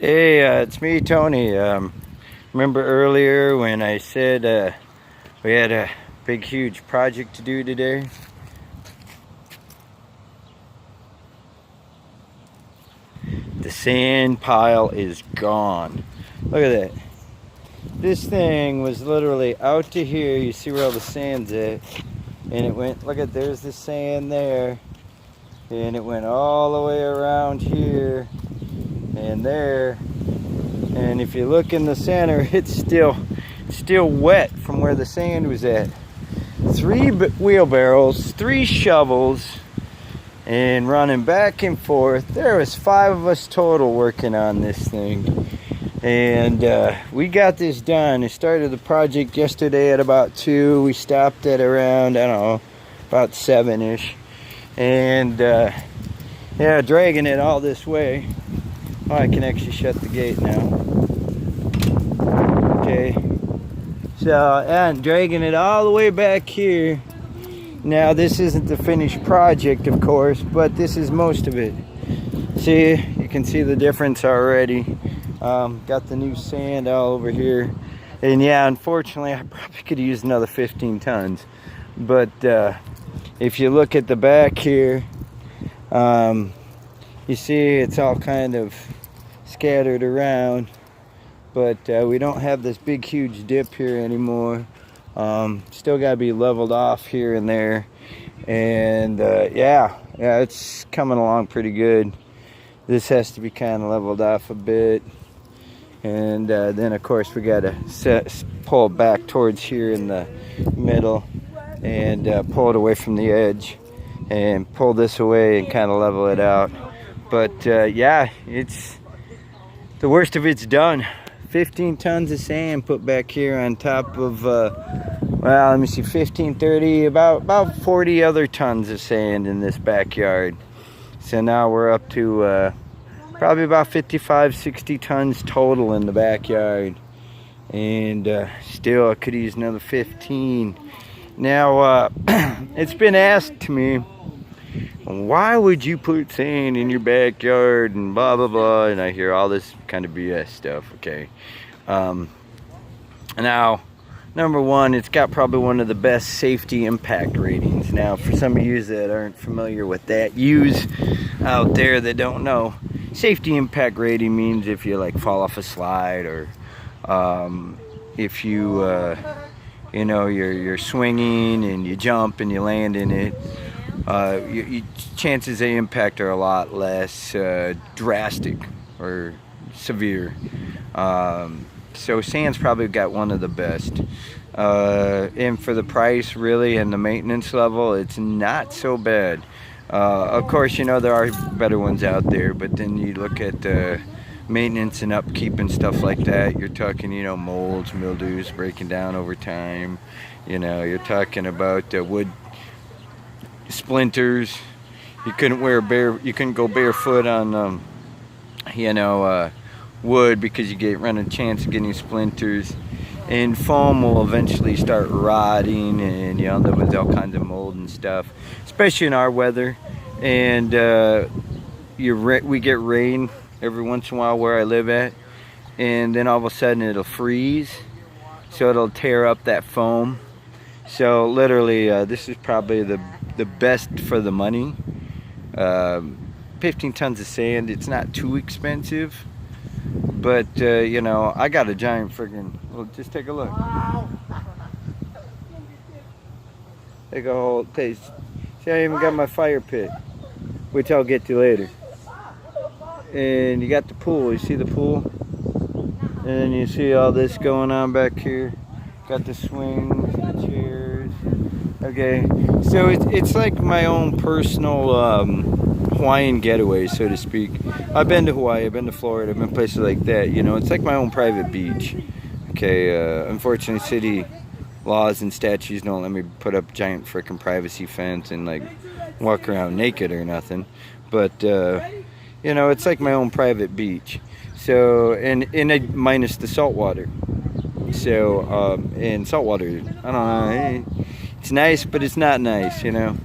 Hey, it's me, Tony. Remember earlier when I said we had a big, huge project to do today? The sand pile is gone. Look at that. This thing was literally out to here. You see where all the sand's at. And it went, look at, there's the sand there. And it went all the way around here and there. And if you look in the center, it's still wet from where the sand was at. 3 wheelbarrows, 3 shovels, and running back and forth. There was 5 of us total working on this thing. And we got this done. I started the project yesterday at about 2. We stopped at around, I don't know, about 7-ish. And yeah, dragging it all this way. Oh, I can actually shut the gate now. Okay. So, and dragging it all the way back here. Now, this isn't the finished project, of course, but this is most of it. See, you can see the difference already. Got the new sand all over here. And yeah, unfortunately, I probably could use another 15 tons. But if you look at the back here, you see it's all kind of scattered around. But we don't have this big, huge dip here anymore. Still got to be leveled off here and there. And yeah, it's coming along pretty good. This has to be kind of leveled off a bit. And then, of course, we got to pull it back towards here in the middle and pull it away from the edge and pull this away and kind of level it out. But yeah, it's the worst of it's done. 15 tons of sand put back here on top of, well, let me see, 15, 30, about 40 other tons of sand in this backyard. So now we're up to probably about 55, 60 tons total in the backyard. And still, I could use another 15. Now, it's been asked to me, why would you put sand in your backyard and blah, blah, blah. And I hear all this kind of BS stuff, okay. Now, number one, it's got probably one of the best safety impact ratings. Now, for some of you that aren't familiar with that, yous out there that don't know, safety impact rating means if you like fall off a slide or if you you know, you're swinging and you jump and you land in it, chances of impact are a lot less drastic or severe. So sand's probably got one of the best. And for the price, really, and the maintenance level, it's not so bad. Of course, you know, there are better ones out there, but then you look at maintenance and upkeep and stuff like that. You're talking, you know, molds, mildews breaking down over time. You know, you're talking about wood splinters. You couldn't go barefoot on you know, wood because you run a chance of getting splinters. And foam will eventually start rotting, and you end up with all kinds of mold and stuff, especially in our weather. And we get rain every once in a while where I live at, and then all of a sudden it'll freeze, so it'll tear up that foam. So literally, this is probably the best for the money. 15 tons of sand, it's not too expensive, but you know, I got a giant friggin', well, just take a look. Take a whole taste. See, I even got my fire pit, which I'll get to later. And you got the pool, you see the pool? And you see all this going on back here. Got the swings, the chairs. Okay, so it's like my own personal Hawaiian getaway, so to speak. I've been to Hawaii, I've been to Florida, I've been places like that, you know, it's like my own private beach. Okay, unfortunately city laws and statutes don't let me put up giant frickin' privacy fence and like walk around naked or nothing. But you know, it's like my own private beach. So, and minus the salt water. So, and salt water, I don't know, it's nice, but it's not nice, you know.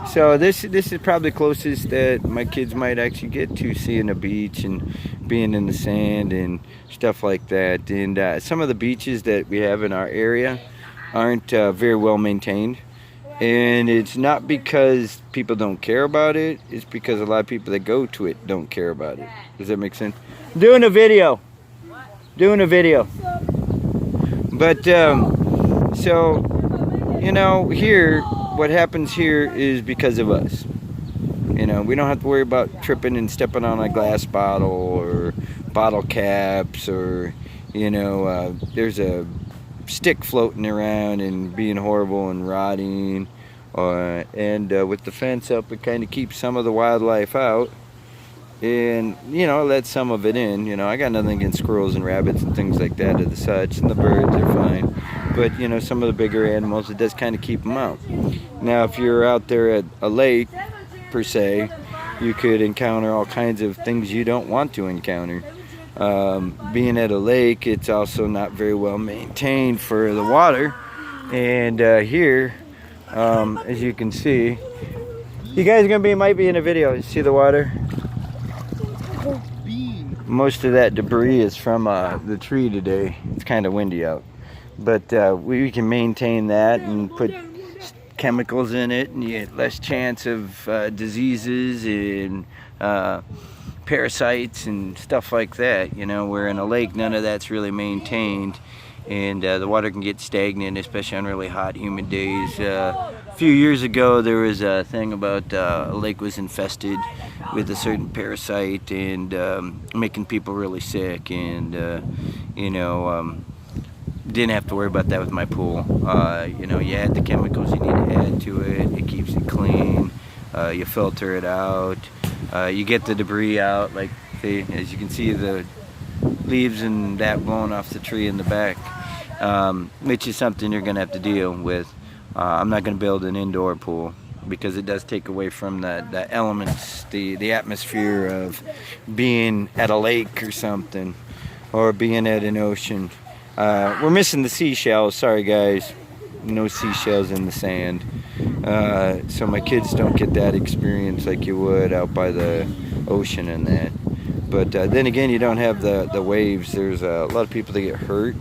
So this is probably closest that my kids might actually get to seeing a beach and being in the sand and stuff like that. And some of the beaches that we have in our area aren't very well maintained. And it's not because people don't care about it. It's because a lot of people that go to it don't care about it. Does that make sense? Doing a video. Doing a video. But so, you know, here, what happens here is because of us. You know, we don't have to worry about tripping and stepping on a glass bottle or bottle caps, or, you know, there's a stick floating around and being horrible and rotting. And with the fence up, it kind of keeps some of the wildlife out, and, you know, let some of it in. You know, I got nothing against squirrels and rabbits and things like that, or the such, and the birds are fine. But, you know, some of the bigger animals, it does kind of keep them out. Now, if you're out there at a lake, per se, you could encounter all kinds of things you don't want to encounter. Being at a lake, it's also not very well maintained for the water. And here, as you can see, you guys might be in a video. You see the water? Most of that debris is from the tree today. It's kind of windy out. But we can maintain that and put chemicals in it, and you get less chance of diseases and parasites and stuff like that. You know, where in a lake, none of that's really maintained, and the water can get stagnant, especially on really hot, humid days. A few years ago, there was a thing about a lake was infested with a certain parasite and making people really sick, and you know, didn't have to worry about that with my pool. You know, you add the chemicals you need to add to it. It keeps it clean. You filter it out. You get the debris out. Like, as you can see, the leaves and that blowing off the tree in the back, which is something you're going to have to deal with. I'm not going to build an indoor pool because it does take away from the elements, the atmosphere of being at a lake or something, or being at an ocean. We're missing the seashells. Sorry, guys. No seashells in the sand. So my kids don't get that experience like you would out by the ocean and that. But then again, you don't have the waves. There's a lot of people that get hurt.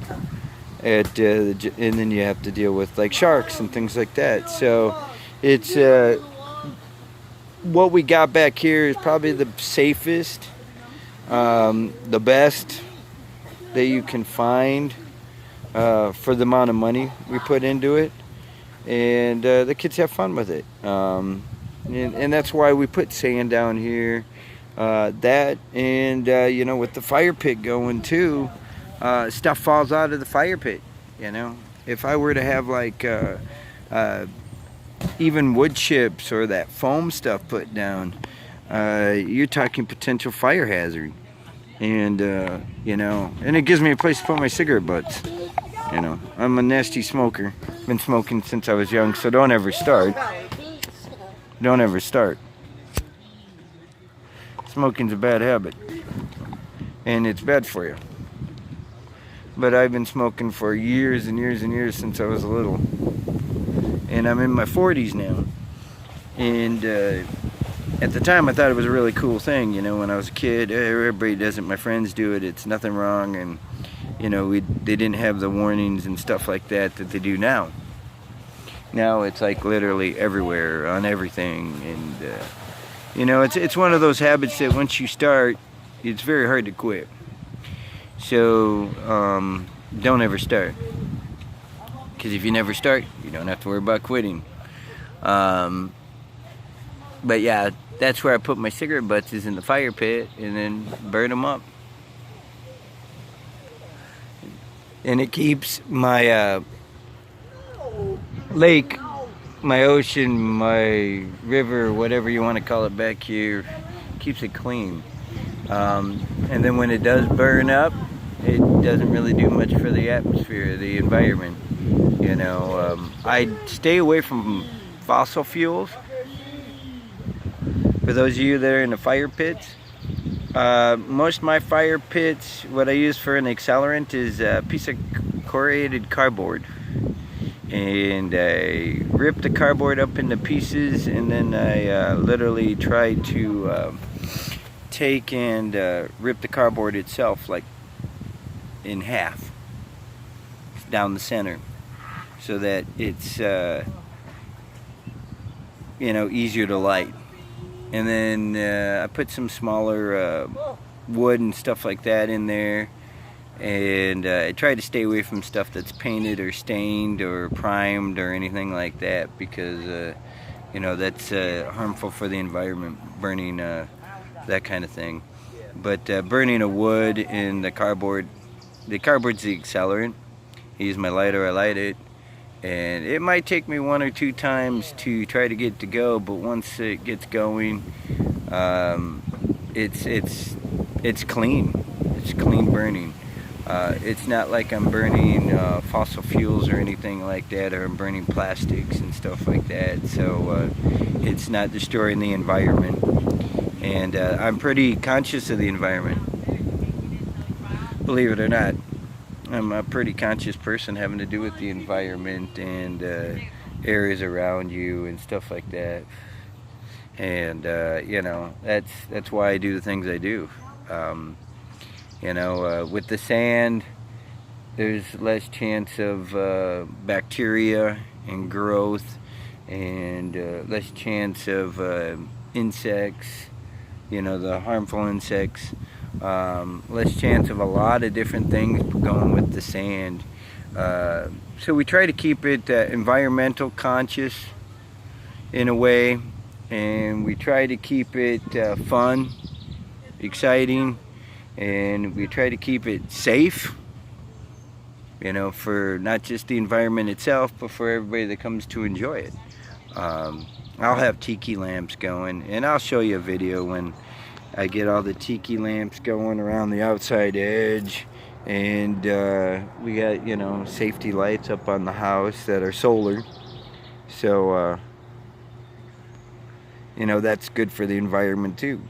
And then you have to deal with like sharks and things like that. So it's what we got back here is probably the safest, the best that you can find for the amount of money we put into it, and the kids have fun with it, and that's why we put sand down here, that, and you know, with the fire pit going too, stuff falls out of the fire pit. You know, if I were to have like even wood chips or that foam stuff put down, you're talking potential fire hazard. And you know, and it gives me a place to put my cigarette butts. You know, I'm a nasty smoker. Been smoking since I was young, so don't ever start. Don't ever start. Smoking's a bad habit, and it's bad for you. But I've been smoking for years and years and years since I was little, and I'm in my 40s now. And at the time, I thought it was a really cool thing. You know, when I was a kid, everybody does it. My friends do it. It's nothing wrong. And, you know, they didn't have the warnings and stuff like that they do now. Now it's like literally everywhere on everything. And, you know, it's one of those habits that once you start, it's very hard to quit. So don't ever start. Because if you never start, you don't have to worry about quitting. But yeah, that's where I put my cigarette butts, is in the fire pit, and then burn them up. And it keeps my lake, my ocean, my river, whatever you want to call it back here, keeps it clean. And then when it does burn up, it doesn't really do much for the atmosphere, the environment. You know, I stay away from fossil fuels. For those of you that are in the fire pits, most of my fire pits, what I use for an accelerant is a piece of corrugated cardboard. and I ripped the cardboard up into pieces, and then I literally tried to take and rip the cardboard itself like in half down the center, so that it's you know, easier to light. And then I put some smaller wood and stuff like that in there, and I try to stay away from stuff that's painted or stained or primed or anything like that, because you know, that's harmful for the environment, burning that kind of thing. But burning a wood in the cardboard's the accelerant. I use my lighter, I light it, and it might take me 1 or 2 times to try to get it to go, but once it gets going, it's clean. It's clean burning. It's not like I'm burning fossil fuels or anything like that, or I'm burning plastics and stuff like that. So it's not destroying the environment, and I'm pretty conscious of the environment, believe it or not. I'm a pretty conscious person, having to do with the environment and areas around you and stuff like that. And you know, that's why I do the things I do. You know, with the sand, there's less chance of bacteria and growth, and less chance of insects, you know, the harmful insects. Less chance of a lot of different things going with the sand. So we try to keep it environmental conscious in a way, and we try to keep it fun, exciting, and we try to keep it safe, you know, for not just the environment itself, but for everybody that comes to enjoy it. I'll have tiki lamps going, and I'll show you a video when I get all the tiki lamps going around the outside edge, and we got, you know, safety lights up on the house that are solar. So you know, that's good for the environment too.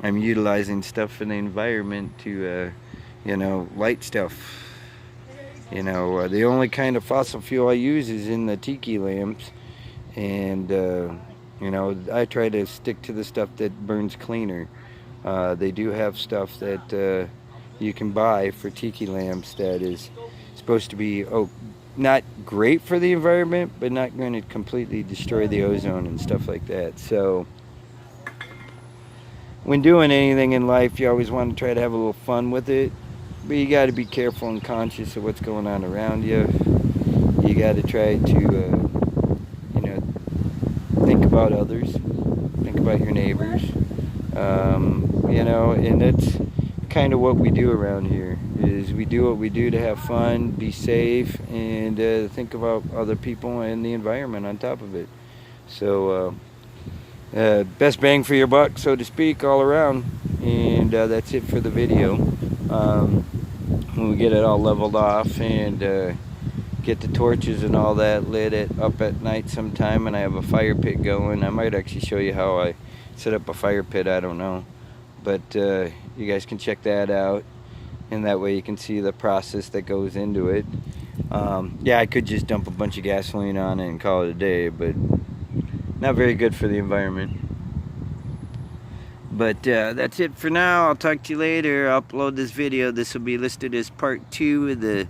I'm utilizing stuff in the environment to you know, light stuff. You know, the only kind of fossil fuel I use is in the tiki lamps, and you know, I try to stick to the stuff that burns cleaner. They do have stuff that you can buy for tiki lamps that is supposed to be not great for the environment, but not going to completely destroy the ozone and stuff like that. So when doing anything in life, you always want to try to have a little fun with it, but you got to be careful and conscious of what's going on around you. You got to try to you know, think about others, think about your neighbors. You know, and that's kind of what we do around here, is we do what we do to have fun, be safe, and think about other people and the environment on top of it. So best bang for your buck, so to speak, all around. And that's it for the video. When we get it all leveled off and get the torches and all that lit up at night sometime, and I have a fire pit going, I might actually show you how I set up a fire pit. I don't know, but you guys can check that out, and that way you can see the process that goes into it. Yeah, I could just dump a bunch of gasoline on it and call it a day, but not very good for the environment. But that's it for now. I'll talk to you later. I'll upload this video. This will be listed as part 2 of the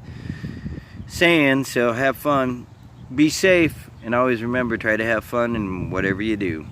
sand, so have fun, be safe, and always remember, try to have fun in whatever you do.